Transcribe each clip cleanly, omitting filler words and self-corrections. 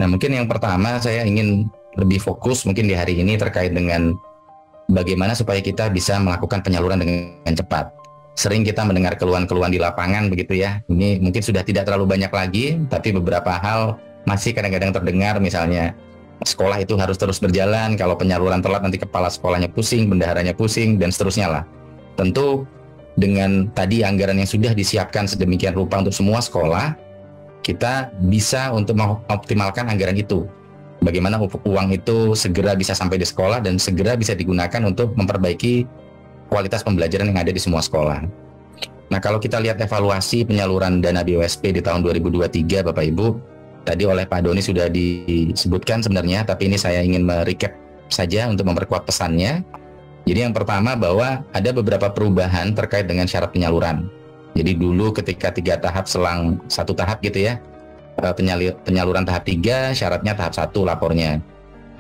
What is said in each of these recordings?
Nah, mungkin yang pertama saya ingin lebih fokus mungkin di hari ini terkait dengan bagaimana supaya kita bisa melakukan penyaluran dengan cepat. Sering kita mendengar keluhan-keluhan di lapangan begitu ya. Ini mungkin sudah tidak terlalu banyak lagi, tapi beberapa hal masih kadang-kadang terdengar, misalnya sekolah itu harus terus berjalan, kalau penyaluran telat nanti kepala sekolahnya pusing, bendaharanya pusing, dan seterusnya lah. Tentu dengan tadi anggaran yang sudah disiapkan sedemikian rupa untuk semua sekolah, kita bisa untuk mengoptimalkan anggaran itu. Bagaimana uang itu segera bisa sampai di sekolah dan segera bisa digunakan untuk memperbaiki kualitas pembelajaran yang ada di semua sekolah. Nah, kalau kita lihat evaluasi penyaluran dana BOSP di tahun 2023, Bapak Ibu, tadi oleh Pak Doni sudah disebutkan sebenarnya, tapi ini saya ingin merecap saja untuk memperkuat pesannya. Jadi yang pertama bahwa ada beberapa perubahan terkait dengan syarat penyaluran. Jadi dulu ketika 3 tahap selang 1 tahap gitu ya, penyaluran tahap 3 syaratnya tahap 1 lapornya.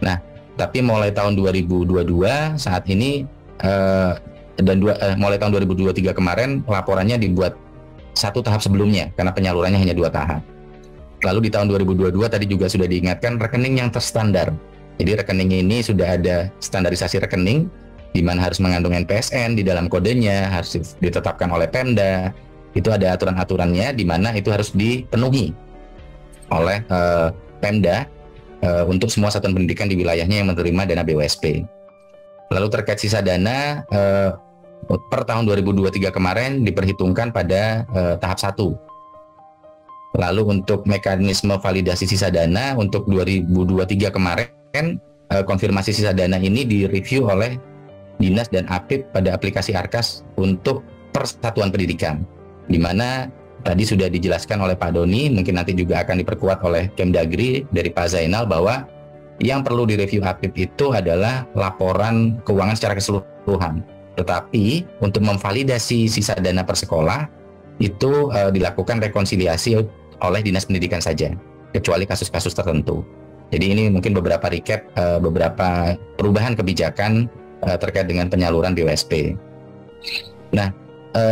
Nah, tapi mulai tahun 2022 saat ini mulai tahun 2023 kemarin laporannya dibuat 1 tahap sebelumnya karena penyalurannya hanya 2 tahap. Lalu di tahun 2022 tadi juga sudah diingatkan rekening yang terstandar. Jadi rekening ini sudah ada standarisasi rekening di mana harus mengandung NPSN di dalam kodenya, harus ditetapkan oleh Pemda. Itu ada aturan-aturannya di mana itu harus dipenuhi oleh Pemda untuk semua satuan pendidikan di wilayahnya yang menerima dana BOSP. Lalu terkait sisa dana per tahun 2023 kemarin diperhitungkan pada tahap 1. Lalu untuk mekanisme validasi sisa dana untuk 2023 kemarin konfirmasi sisa dana ini direview oleh Dinas dan APIP pada aplikasi Arkas untuk persatuan pendidikan, di mana tadi sudah dijelaskan oleh Pak Doni, mungkin nanti juga akan diperkuat oleh Kemdagri dari Pak Zainal, bahwa yang perlu direview APIP itu adalah laporan keuangan secara keseluruhan. Tetapi untuk memvalidasi sisa dana per sekolah itu dilakukan rekonsiliasi oleh Dinas Pendidikan saja, kecuali kasus-kasus tertentu. Jadi ini mungkin beberapa recap, beberapa perubahan kebijakan terkait dengan penyaluran BOSP. Nah,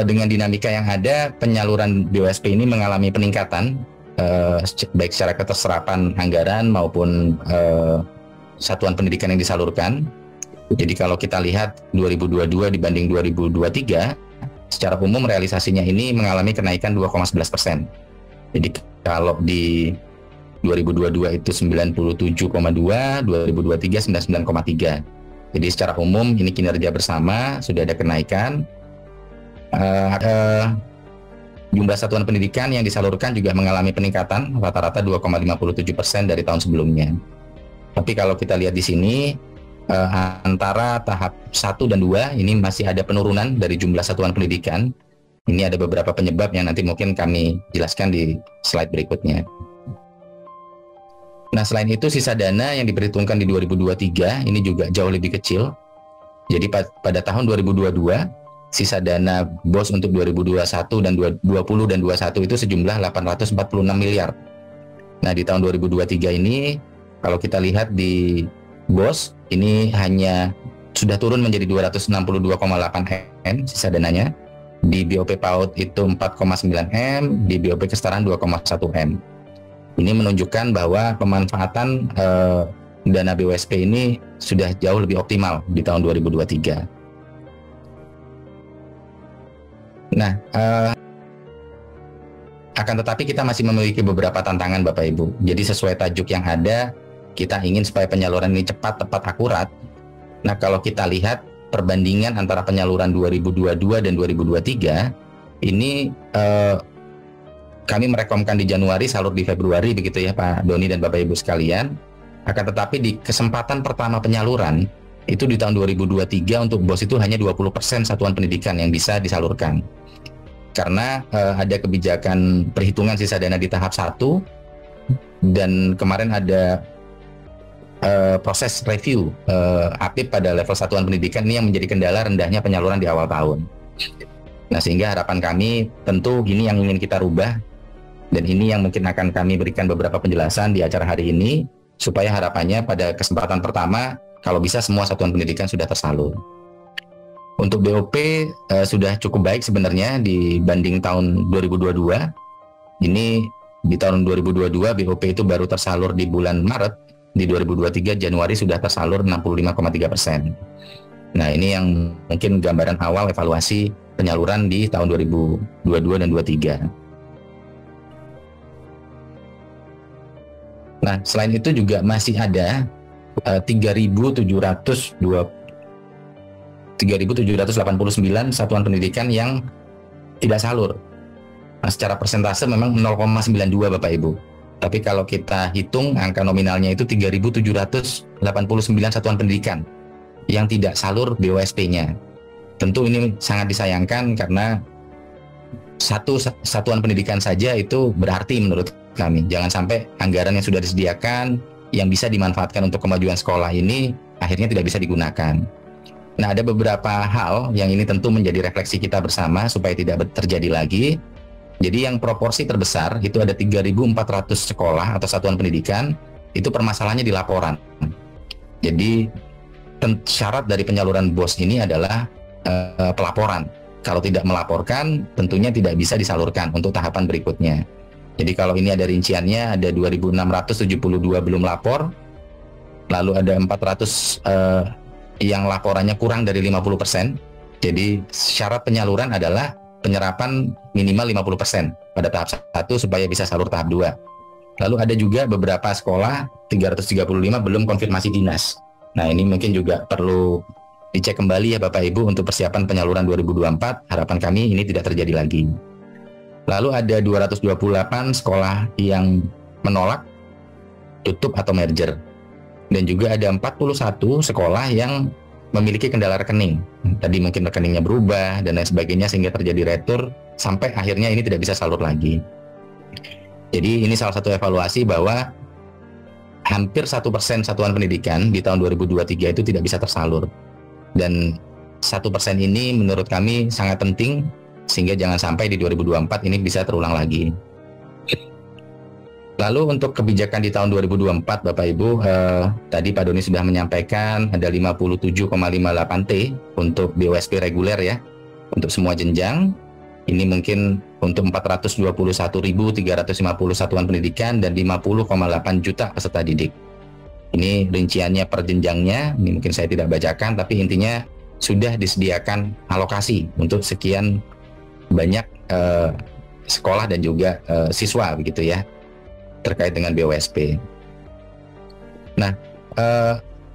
dengan dinamika yang ada, penyaluran BOSP ini mengalami peningkatan baik secara keterserapan anggaran maupun satuan pendidikan yang disalurkan. Jadi kalau kita lihat 2022 dibanding 2023, secara umum realisasinya ini mengalami kenaikan 2,11%. Jadi kalau di 2022 itu 97,2, 2023 99,3. Jadi secara umum ini kinerja bersama sudah ada kenaikan. Jumlah satuan pendidikan yang disalurkan juga mengalami peningkatan rata-rata 2,57% dari tahun sebelumnya. Tapi kalau kita lihat di sini antara tahap 1 dan 2 ini masih ada penurunan dari jumlah satuan pendidikan. Ini ada beberapa penyebab yang nanti mungkin kami jelaskan di slide berikutnya. Nah, selain itu sisa dana yang diperhitungkan di 2023 ini juga jauh lebih kecil. Jadi pada tahun 2022 sisa dana BOS untuk 2021 dan 2020 dan 2021 itu sejumlah 846 miliar. Nah, di tahun 2023 ini kalau kita lihat di BOS ini hanya sudah turun menjadi 262,8 M sisa dananya. Di BOP PAUD itu 4,9 M, di BOP Kesetaraan 2,1 M. Ini menunjukkan bahwa pemanfaatan dana BOSP ini sudah jauh lebih optimal di tahun 2023. Nah, akan tetapi kita masih memiliki beberapa tantangan Bapak Ibu. Jadi sesuai tajuk yang ada, kita ingin supaya penyaluran ini cepat, tepat, akurat. Nah, kalau kita lihat perbandingan antara penyaluran 2022 dan 2023, ini kami merekomkan di Januari, salur di Februari begitu ya Pak Doni dan Bapak Ibu sekalian. Akan tetapi di kesempatan pertama penyaluran, itu di tahun 2023 untuk BOS itu hanya 20% satuan pendidikan yang bisa disalurkan. Karena ada kebijakan perhitungan sisa dana di tahap 1, dan kemarin ada proses review APIP pada level satuan pendidikan ini yang menjadi kendala rendahnya penyaluran di awal tahun. Nah, sehingga harapan kami tentu ini yang ingin kita rubah, dan ini yang mungkin akan kami berikan beberapa penjelasan di acara hari ini, supaya harapannya pada kesempatan pertama kalau bisa semua satuan pendidikan sudah tersalur. Untuk BOP sudah cukup baik sebenarnya dibanding tahun 2022. Ini di tahun 2022 BOP itu baru tersalur di bulan Maret, di 2023 Januari sudah tersalur 65,3%. Nah, ini yang mungkin gambaran awal evaluasi penyaluran di tahun 2022 dan 2023. Nah, selain itu juga masih ada 3.789 satuan pendidikan yang tidak salur. Nah, secara persentase memang 0,92 Bapak Ibu. Tapi kalau kita hitung angka nominalnya itu 3.789 satuan pendidikan yang tidak salur BOSP-nya. Tentu ini sangat disayangkan karena satu satuan pendidikan saja itu berarti menurut kami. Jangan sampai anggaran yang sudah disediakan yang bisa dimanfaatkan untuk kemajuan sekolah ini akhirnya tidak bisa digunakan. Nah, ada beberapa hal yang ini tentu menjadi refleksi kita bersama supaya tidak terjadi lagi. Jadi yang proporsi terbesar itu ada 3.400 sekolah atau satuan pendidikan, itu permasalahannya di laporan. Jadi syarat dari penyaluran BOS ini adalah pelaporan. Kalau tidak melaporkan, tentunya tidak bisa disalurkan untuk tahapan berikutnya. Jadi kalau ini ada rinciannya, ada 2.672 belum lapor, lalu ada 400 yang laporannya kurang dari 50%. Jadi syarat penyaluran adalah penyerapan minimal 50% pada tahap 1 supaya bisa salur tahap 2. Lalu ada juga beberapa sekolah 335 belum konfirmasi dinas. Nah, ini mungkin juga perlu dicek kembali ya Bapak Ibu untuk persiapan penyaluran 2024. Harapan kami ini tidak terjadi lagi. Lalu ada 228 sekolah yang menolak tutup atau merger. Dan juga ada 41 sekolah yang memiliki kendala rekening. Tadi mungkin rekeningnya berubah dan lain sebagainya sehingga terjadi retur sampai akhirnya ini tidak bisa salur lagi. Jadi ini salah satu evaluasi bahwa hampir 1% satuan pendidikan di tahun 2023 itu tidak bisa tersalur. Dan 1% ini menurut kami sangat penting sehingga jangan sampai di 2024 ini bisa terulang lagi. Lalu untuk kebijakan di tahun 2024 Bapak Ibu, tadi Pak Doni sudah menyampaikan ada 57,58 T untuk BOSP reguler ya, untuk semua jenjang. Ini mungkin untuk 421.350 satuan pendidikan dan 50,8 juta peserta didik. Ini rinciannya per jenjangnya, ini mungkin saya tidak bacakan, tapi intinya sudah disediakan alokasi untuk sekian banyak sekolah dan juga siswa begitu ya, terkait dengan BOSP. Nah,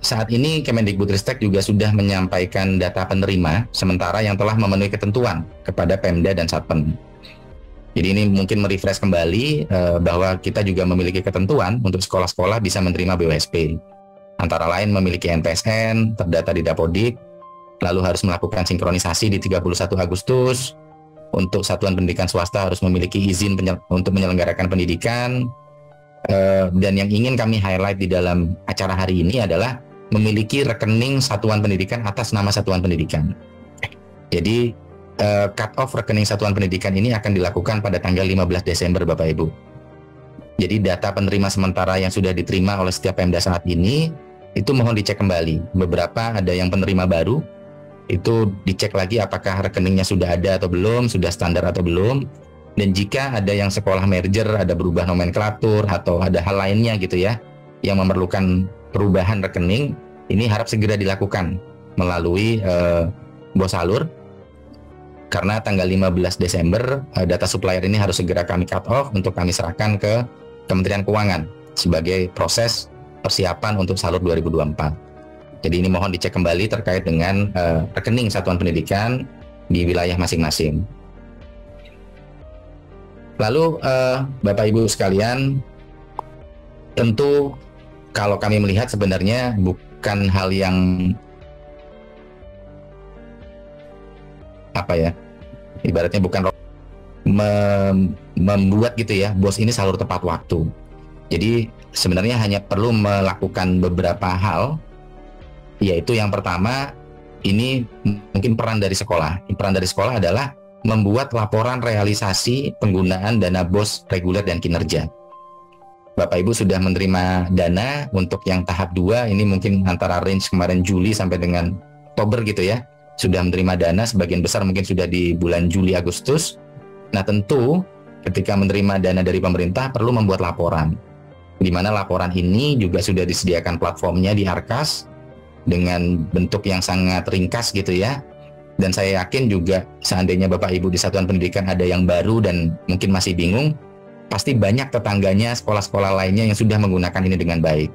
saat ini Kemendikbudristek juga sudah menyampaikan data penerima sementara yang telah memenuhi ketentuan kepada Pemda dan Satpen. Jadi ini mungkin merefresh kembali bahwa kita juga memiliki ketentuan untuk sekolah-sekolah bisa menerima BOSP. Antara lain memiliki NPSN, terdata di Dapodik, lalu harus melakukan sinkronisasi di 31 Agustus. Untuk satuan pendidikan swasta harus memiliki izin untuk menyelenggarakan pendidikan. Dan yang ingin kami highlight di dalam acara hari ini adalah memiliki rekening satuan pendidikan atas nama satuan pendidikan. Jadi cut off rekening satuan pendidikan ini akan dilakukan pada tanggal 15 Desember Bapak Ibu. Jadi data penerima sementara yang sudah diterima oleh setiap Pemda saat ini itu mohon dicek kembali. Beberapa ada yang penerima baru, itu dicek lagi apakah rekeningnya sudah ada atau belum, sudah standar atau belum. Dan jika ada yang sekolah merger, ada berubah nomenklatur atau ada hal lainnya gitu ya, yang memerlukan perubahan rekening, ini harap segera dilakukan melalui Bosalur. Karena tanggal 15 Desember, data supplier ini harus segera kami cut off untuk kami serahkan ke Kementerian Keuangan sebagai proses persiapan untuk salur 2024. Jadi ini mohon dicek kembali terkait dengan rekening satuan pendidikan di wilayah masing-masing. Lalu Bapak Ibu sekalian, tentu kalau kami melihat sebenarnya bukan hal yang ibaratnya bukan membuat gitu ya BOS ini salur tepat waktu. Jadi sebenarnya hanya perlu melakukan beberapa hal. Yaitu yang pertama, ini mungkin peran dari sekolah. Peran dari sekolah adalah membuat laporan realisasi penggunaan dana BOS reguler dan kinerja. Bapak Ibu sudah menerima dana untuk yang tahap 2, ini mungkin antara range kemarin Juli sampai dengan Oktober gitu ya. Sudah menerima dana, sebagian besar mungkin sudah di bulan Juli Agustus. Nah tentu ketika menerima dana dari pemerintah perlu membuat laporan, di mana laporan ini juga sudah disediakan platformnya di Arkas dengan bentuk yang sangat ringkas gitu ya. Dan saya yakin juga seandainya Bapak Ibu di satuan pendidikan ada yang baru dan mungkin masih bingung, pasti banyak tetangganya, sekolah-sekolah lainnya yang sudah menggunakan ini dengan baik.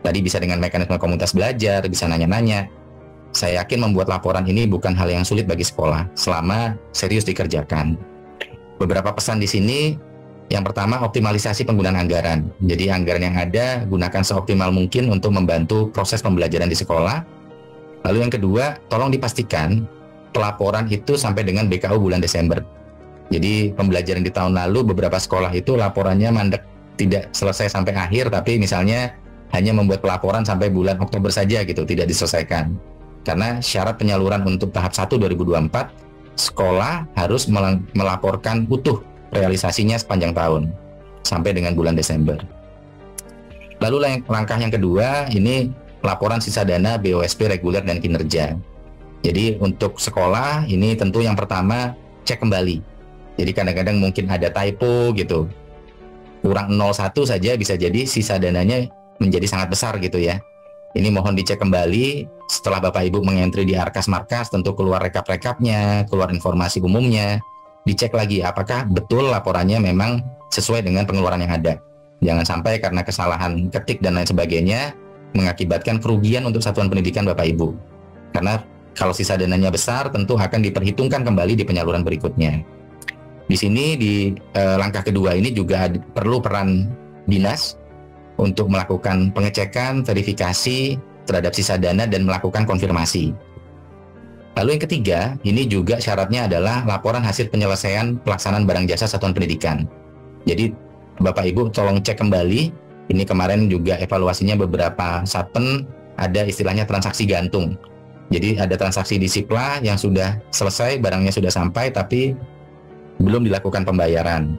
Tadi bisa dengan mekanisme komunitas belajar, bisa nanya-nanya. Saya yakin membuat laporan ini bukan hal yang sulit bagi sekolah, selama serius dikerjakan. Beberapa pesan di sini, yang pertama optimalisasi penggunaan anggaran. Jadi anggaran yang ada, gunakan seoptimal mungkin untuk membantu proses pembelajaran di sekolah. Lalu yang kedua, tolong dipastikan pelaporan itu sampai dengan BKU bulan Desember. Jadi pembelajaran di tahun lalu beberapa sekolah itu laporannya mandek, tidak selesai sampai akhir, tapi misalnya hanya membuat pelaporan sampai bulan Oktober saja gitu, tidak diselesaikan. Karena syarat penyaluran untuk tahap 1 2024, sekolah harus melaporkan utuh realisasinya sepanjang tahun sampai dengan bulan Desember. Lalu langkah yang kedua, ini laporan sisa dana BOSP reguler dan kinerja. Jadi untuk sekolah ini tentu yang pertama cek kembali. Jadi kadang-kadang mungkin ada typo gitu, kurang 0,1 saja bisa jadi sisa dananya menjadi sangat besar gitu ya. Ini mohon dicek kembali setelah Bapak Ibu mengentri di Arkas Markas, tentu keluar rekap-rekapnya, keluar informasi umumnya, dicek lagi apakah betul laporannya memang sesuai dengan pengeluaran yang ada. Jangan sampai karena kesalahan ketik dan lain sebagainya mengakibatkan kerugian untuk satuan pendidikan Bapak Ibu. Karena kalau sisa dananya besar tentu akan diperhitungkan kembali di penyaluran berikutnya. Di sini di langkah kedua ini juga perlu peran dinas untuk melakukan pengecekan, verifikasi terhadap sisa dana dan melakukan konfirmasi. Lalu yang ketiga, ini juga syaratnya adalah laporan hasil penyelesaian pelaksanaan barang jasa satuan pendidikan. Jadi Bapak Ibu tolong cek kembali. Ini kemarin juga evaluasinya beberapa satpen ada istilahnya transaksi gantung. Jadi ada transaksi di Sipla yang sudah selesai, barangnya sudah sampai tapi belum dilakukan pembayaran.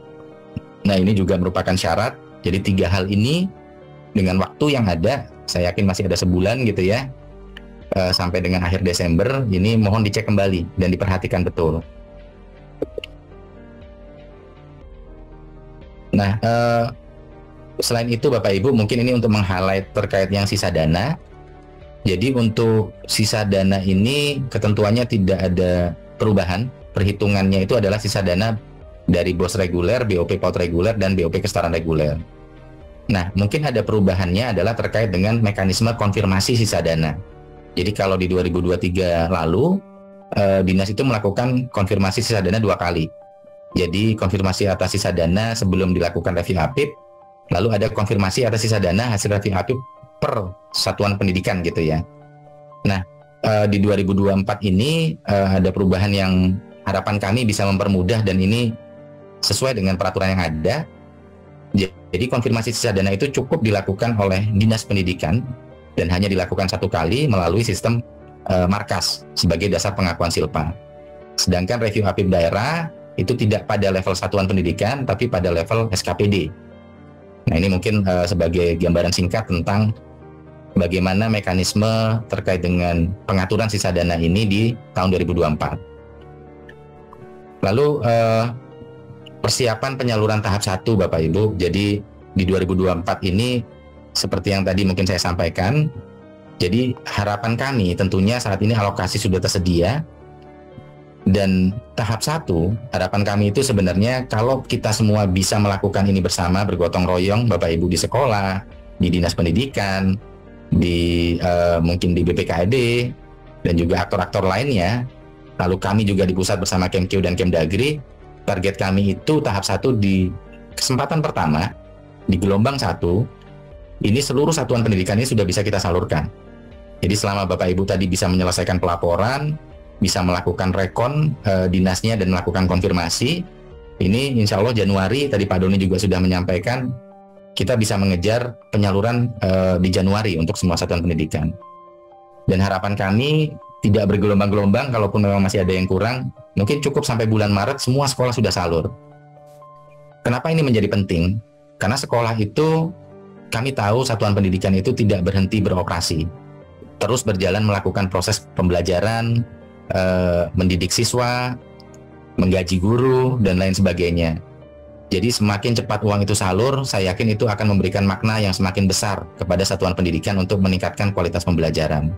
Nah ini juga merupakan syarat. Jadi 3 hal ini dengan waktu yang ada, saya yakin masih ada sebulan gitu ya, sampai dengan akhir Desember, ini mohon dicek kembali dan diperhatikan betul. Nah, selain itu Bapak Ibu mungkin ini untuk meng-highlight terkait yang sisa dana. Jadi untuk sisa dana ini ketentuannya tidak ada perubahan. Perhitungannya itu adalah sisa dana dari BOS reguler, BOP PAUD reguler, dan BOP kesetaraan reguler. Nah mungkin ada perubahannya adalah terkait dengan mekanisme konfirmasi sisa dana. Jadi kalau di 2023 lalu Dinas itu melakukan konfirmasi sisa dana 2 kali. Jadi konfirmasi atas sisa dana sebelum dilakukan review APIP, lalu ada konfirmasi atas sisa dana hasil review APIP per satuan pendidikan gitu ya. Nah, di 2024 ini ada perubahan yang harapan kami bisa mempermudah dan ini sesuai dengan peraturan yang ada. Jadi konfirmasi sisa dana itu cukup dilakukan oleh Dinas Pendidikan dan hanya dilakukan 1 kali melalui sistem Markas sebagai dasar pengakuan Silpa. Sedangkan review APIP daerah itu tidak pada level satuan pendidikan tapi pada level SKPD. Nah ini mungkin sebagai gambaran singkat tentang bagaimana mekanisme terkait dengan pengaturan sisa dana ini di tahun 2024. Lalu persiapan penyaluran tahap 1 Bapak Ibu. Jadi di 2024 ini seperti yang tadi mungkin saya sampaikan, jadi harapan kami tentunya saat ini alokasi sudah tersedia. Dan tahap 1, harapan kami itu sebenarnya kalau kita semua bisa melakukan ini bersama, bergotong royong, Bapak Ibu di sekolah, di Dinas Pendidikan, di mungkin di BPKAD, dan juga aktor-aktor lainnya, lalu kami juga di pusat bersama Kemkeu dan Kemdagri, target kami itu tahap 1 di kesempatan pertama, di gelombang 1, ini seluruh satuan pendidikan ini sudah bisa kita salurkan. Jadi selama Bapak Ibu tadi bisa menyelesaikan pelaporan, bisa melakukan rekon dinasnya dan melakukan konfirmasi, ini insya Allah Januari, tadi Pak Doni juga sudah menyampaikan, kita bisa mengejar penyaluran di Januari untuk semua satuan pendidikan. Dan harapan kami tidak bergelombang-gelombang, kalaupun memang masih ada yang kurang, mungkin cukup sampai bulan Maret semua sekolah sudah salur. Kenapa ini menjadi penting? Karena sekolah itu, kami tahu satuan pendidikan itu tidak berhenti beroperasi, terus berjalan melakukan proses pembelajaran, mendidik siswa, menggaji guru, dan lain sebagainya. Jadi semakin cepat uang itu salur, saya yakin itu akan memberikan makna yang semakin besar kepada satuan pendidikan untuk meningkatkan kualitas pembelajaran.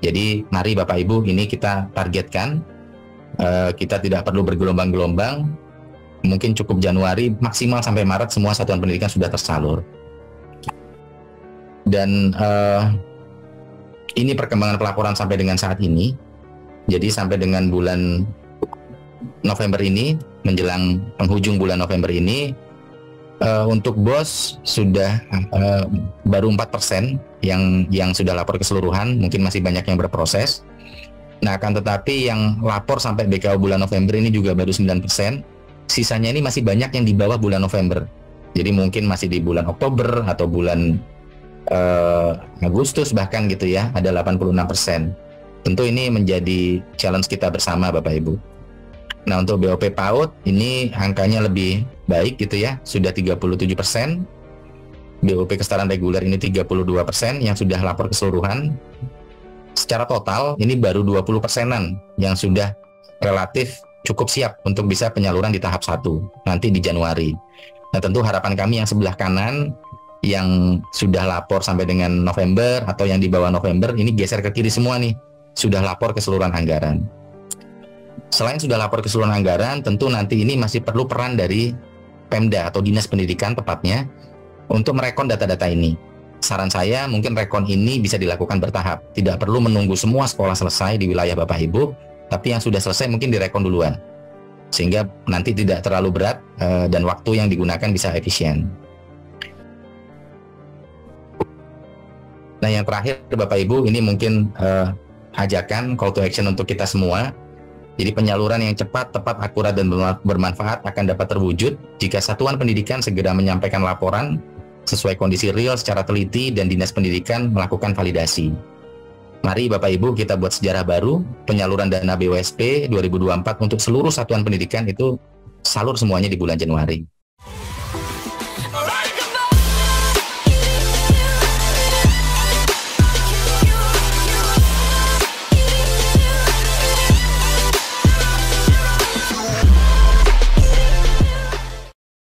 Jadi mari Bapak Ibu, ini kita targetkan, kita tidak perlu bergelombang-gelombang, mungkin cukup Januari, maksimal sampai Maret semua satuan pendidikan sudah tersalur. Dan ini perkembangan pelaporan sampai dengan saat ini. Jadi sampai dengan bulan November ini, menjelang penghujung bulan November ini, untuk BOS sudah baru 4% yang sudah lapor keseluruhan, mungkin masih banyak yang berproses. Nah, akan tetapi yang lapor sampai BKU bulan November ini juga baru 9%, sisanya ini masih banyak yang di bawah bulan November. Jadi mungkin masih di bulan Oktober atau bulan Agustus bahkan gitu ya, ada 86%. Tentu ini menjadi challenge kita bersama Bapak Ibu. Nah, untuk BOP PAUD ini angkanya lebih baik gitu ya, sudah 37%. BOP kesetaraan reguler ini 32% yang sudah lapor keseluruhan. Secara total ini baru 20%-an yang sudah relatif cukup siap untuk bisa penyaluran di tahap 1 nanti di Januari. Nah, tentu harapan kami yang sebelah kanan yang sudah lapor sampai dengan November atau yang di bawah November ini geser ke kiri semua nih, sudah lapor keseluruhan anggaran. Selain sudah lapor keseluruhan anggaran, tentu nanti ini masih perlu peran dari Pemda atau Dinas Pendidikan tepatnya untuk merekon data-data ini. Saran saya mungkin rekon ini bisa dilakukan bertahap, tidak perlu menunggu semua sekolah selesai di wilayah Bapak Ibu, tapi yang sudah selesai mungkin direkon duluan, sehingga nanti tidak terlalu berat dan waktu yang digunakan bisa efisien. Nah, yang terakhir Bapak Ibu, ini mungkin ajakan call to action untuk kita semua. Jadi penyaluran yang cepat, tepat, akurat, dan bermanfaat akan dapat terwujud jika satuan pendidikan segera menyampaikan laporan sesuai kondisi real secara teliti dan Dinas Pendidikan melakukan validasi. Mari Bapak Ibu kita buat sejarah baru, penyaluran dana BOSP 2024 untuk seluruh satuan pendidikan itu salur semuanya di bulan Januari.